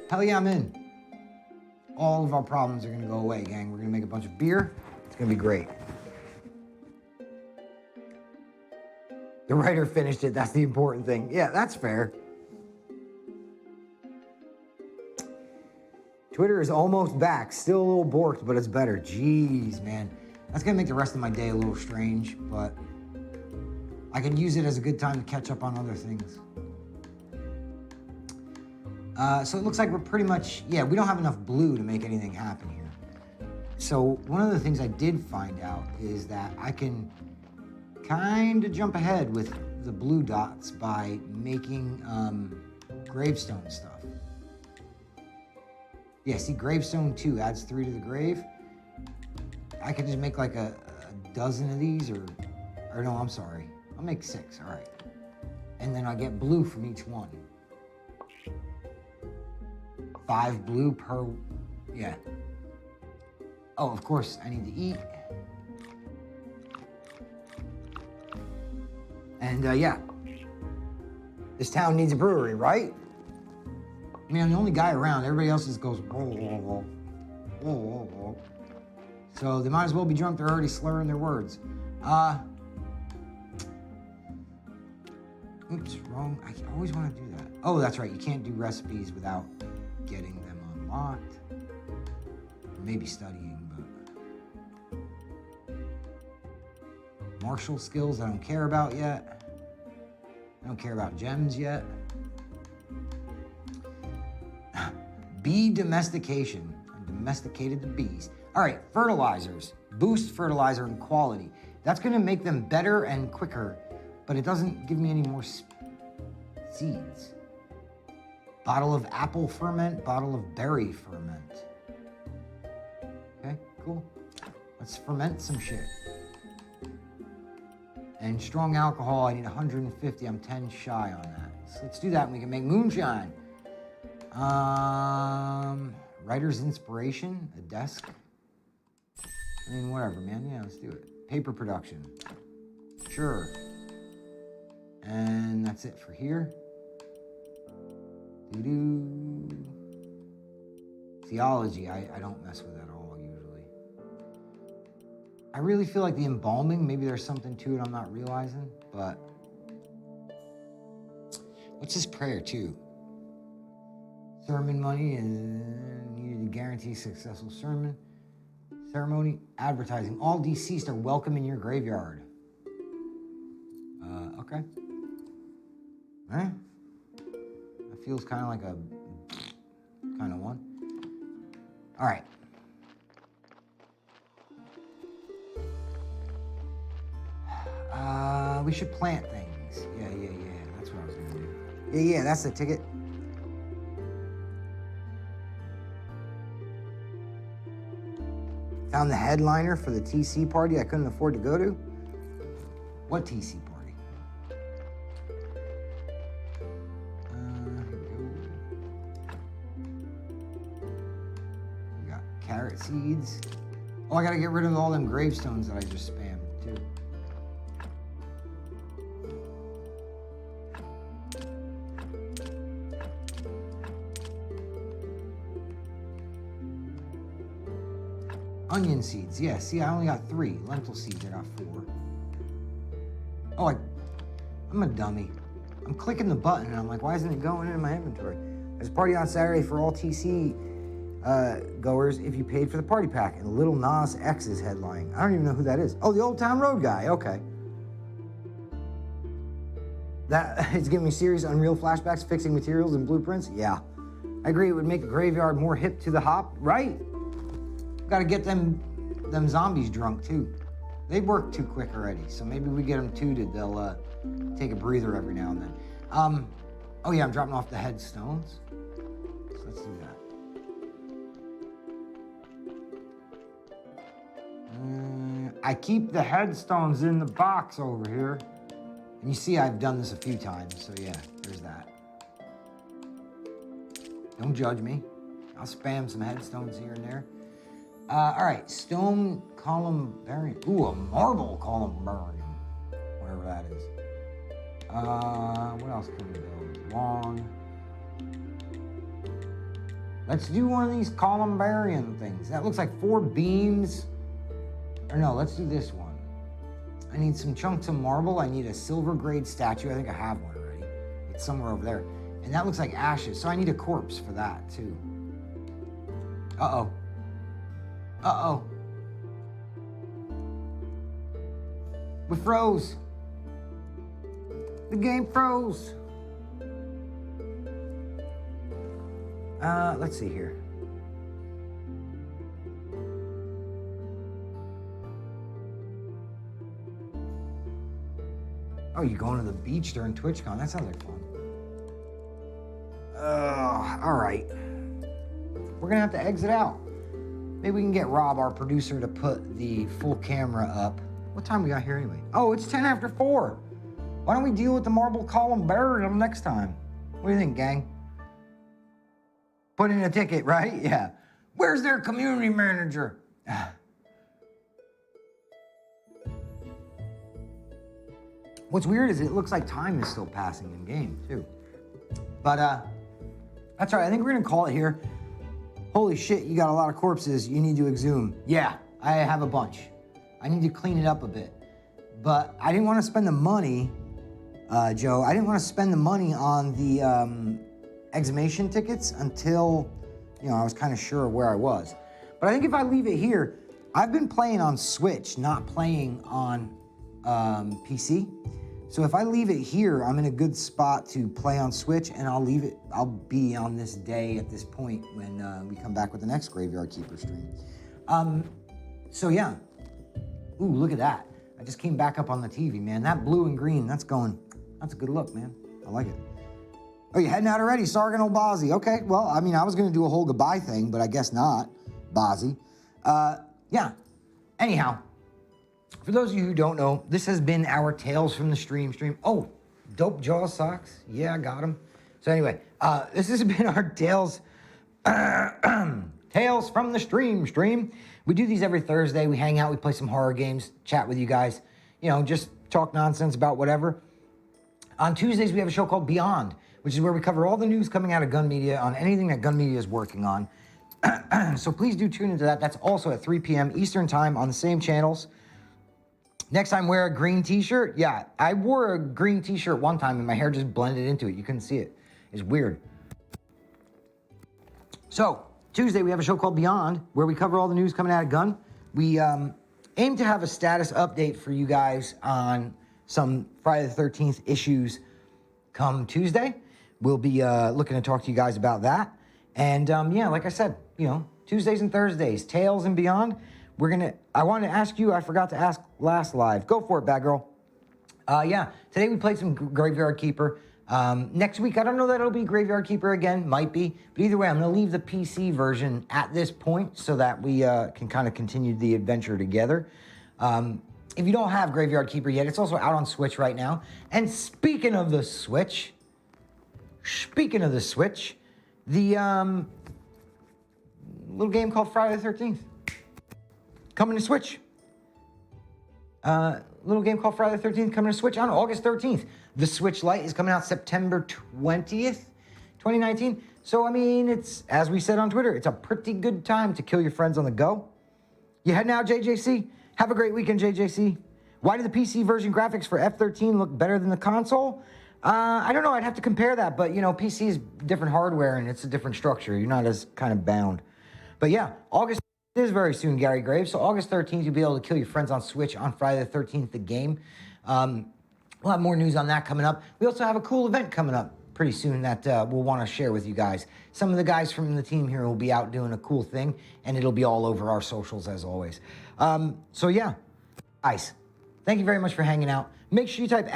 Hell yeah, I'm in. All of our problems are gonna go away, gang. We're gonna make a bunch of beer. It's gonna be great. The writer finished it. That's the important thing. Yeah, that's fair. Twitter is almost back. Still a little borked, but it's better. Jeez, man. That's gonna make the rest of my day a little strange, but I can use it as a good time to catch up on other things. So it looks like we're pretty much, yeah, we don't have enough blue to make anything happen here. So one of the things I did find out is that I can kind of jump ahead with the blue dots by making gravestone stuff. Yeah, see, gravestone 2 adds 3 to the grave. I could just make like a dozen of these or no, I'm sorry. I'll make 6, all right. And then I get blue from each one. 5 blue per, yeah. Oh, of course, I need to eat. And yeah, this town needs a brewery, right? I mean, I'm the only guy around. Everybody else just goes, whoa, whoa, whoa, whoa, whoa, whoa. So they might as well be drunk. They're already slurring their words. Oops, wrong. I always want to do that. Oh, that's right. You can't do recipes without getting them unlocked. Or maybe studying, but... Martial skills I don't care about yet. I don't care about gems yet. Bee domestication. I domesticated the bees. All right, fertilizers. Boost fertilizer and quality. That's going to make them better and quicker, but it doesn't give me any more seeds. Bottle of apple ferment, bottle of berry ferment. Okay, cool. Let's ferment some shit. And strong alcohol, I need 150. I'm 10 shy on that. So let's do that and we can make moonshine. Writer's inspiration, a desk. I mean, whatever, man. Yeah, let's do it. Paper production. Sure. And that's it for here. Doo-doo. Theology, I don't mess with at all, usually. I really feel like the embalming, maybe there's something to it I'm not realizing, but... What's this prayer, too? Sermon money is needed to guarantee successful sermon. Ceremony, advertising. All deceased are welcome in your graveyard. Okay. Eh? That feels kind of like a kind of one. All right. We should plant things. Yeah. That's what I was gonna do. Yeah, that's the ticket. Found the headliner for the TC party I couldn't afford to go to. What TC party? Here we go. We got carrot seeds. Oh, I gotta get rid of all them gravestones that I just spammed too. Onion seeds, yeah. See, I only got 3. Lentil seeds, I got 4. Oh, I'm a dummy. I'm clicking the button and I'm like, why isn't it going into my inventory? There's a party on Saturday for all TC goers if you paid for the party pack. And Little Nas X is headlining. I don't even know who that is. Oh, the Old Town Road guy, okay. That is giving me serious Unreal flashbacks, fixing materials and blueprints. Yeah, I agree. It would make a graveyard more hip to the hop, right? Got to get them zombies drunk too. They work too quick already, so maybe we get them tooted. They'll take a breather every now and then. Oh yeah, I'm dropping off the headstones. So let's do that. I keep the headstones in the box over here. And you see I've done this a few times, so yeah, there's that. Don't judge me. I'll spam some headstones here and there. All right, stone columbarium. Ooh, a marble columbarium, whatever that is. What else can we build? Long. Let's do one of these columbarium things. That looks like 4 beams. Or no, let's do this one. I need some chunks of marble. I need a silver grade statue. I think I have one already. It's somewhere over there. And that looks like ashes, so I need a corpse for that too. Uh-oh. Uh-oh. We froze. The game froze. Let's see here. Oh, you going to the beach during TwitchCon? That sounds like fun. All right. We're gonna have to exit out. Maybe we can get Rob, our producer, to put the full camera up. What time we got here anyway? Oh, it's 10 after 4. Why don't we deal with the marble columbarium next time? What do you think, gang? Put in a ticket, right? Yeah. Where's their community manager? What's weird is it looks like time is still passing in game too. But that's all right. I think we're gonna call it here. Holy shit, you got a lot of corpses. You need to exhume. Yeah, I have a bunch. I need to clean it up a bit. But I didn't want to spend the money Joe. I didn't want to spend the money on the exhumation tickets until, I was kind of sure of where I was. But I think if I leave it here, I've been playing on Switch, not playing on PC. So if I leave it here, I'm in a good spot to play on Switch, and I'll be on this day at this point when we come back with the next Graveyard Keeper stream. So yeah. Ooh, look at that. I just came back up on the TV, man. That blue and green, that's a good look, man. I like it. Oh, you heading out already? Sargon old Bozzy. Okay, well, I was going to do a whole goodbye thing, but I guess not, Bozzy. Yeah. Anyhow, for those of you who don't know, this has been our Tales from the Stream. Oh, dope Jaws socks. Yeah, I got them. So anyway, this has been our Tales from the Stream. We do these every Thursday. We hang out, we play some horror games, chat with you guys, just talk nonsense about whatever. On Tuesdays, we have a show called Beyond, which is where we cover all the news coming out of Gun Media on anything that Gun Media is working on. So please do tune into that. That's also at 3 p.m. Eastern Time on the same channels. Next time, wear a green t-shirt. Yeah, I wore a green t-shirt one time and my hair just blended into it. You couldn't see it. It's weird. So, Tuesday, we have a show called Beyond, where we cover all the news coming out of Gun. We aim to have a status update for you guys on some Friday the 13th issues come Tuesday. We'll be looking to talk to you guys about that. And yeah, like I said, Tuesdays and Thursdays, Tales and Beyond. I wanted to ask you, I forgot to ask last live. Go for it, bad girl. Yeah, today we played some Graveyard Keeper. Next week, I don't know that it'll be Graveyard Keeper again, might be. But either way, I'm going to leave the PC version at this point so that we can kind of continue the adventure together. If you don't have Graveyard Keeper yet, it's also out on Switch right now. And speaking of the Switch, the little game called Friday the 13th. Coming to Switch. Little game called Friday the 13th coming to Switch on August 13th. The Switch Lite is coming out September 20th, 2019. So, it's, as we said on Twitter, it's a pretty good time to kill your friends on the go. You heading out, JJC? Have a great weekend, JJC. Why do the PC version graphics for F13 look better than the console? I don't know. I'd have to compare that. But, PC is different hardware and it's a different structure. You're not as kind of bound. But yeah, August is very soon, Gary Graves. So August 13th, you'll be able to kill your friends on Switch on Friday the 13th, the game. We'll have more news on that coming up. We also have a cool event coming up pretty soon that we'll want to share with you guys. Some of the guys from the team here will be out doing a cool thing, and it'll be all over our socials as always. So yeah, guys, thank you very much for hanging out. Make sure you type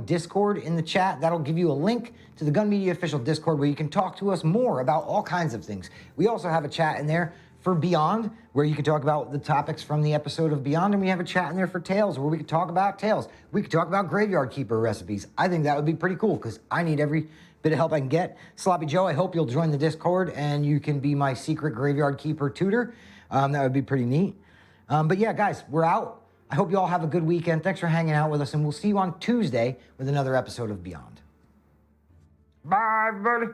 !Discord in the chat. That'll give you a link to the Gun Media official Discord where you can talk to us more about all kinds of things. We also have a chat in there for Beyond, where you can talk about the topics from the episode of Beyond, and we have a chat in there for Tales, where we could talk about Tales. We could talk about Graveyard Keeper recipes. I think that would be pretty cool, because I need every bit of help I can get. Sloppy Joe, I hope you'll join the Discord, and you can be my secret Graveyard Keeper tutor. That would be pretty neat. But yeah, guys, we're out. I hope you all have a good weekend. Thanks for hanging out with us, and we'll see you on Tuesday with another episode of Beyond. Bye, buddy.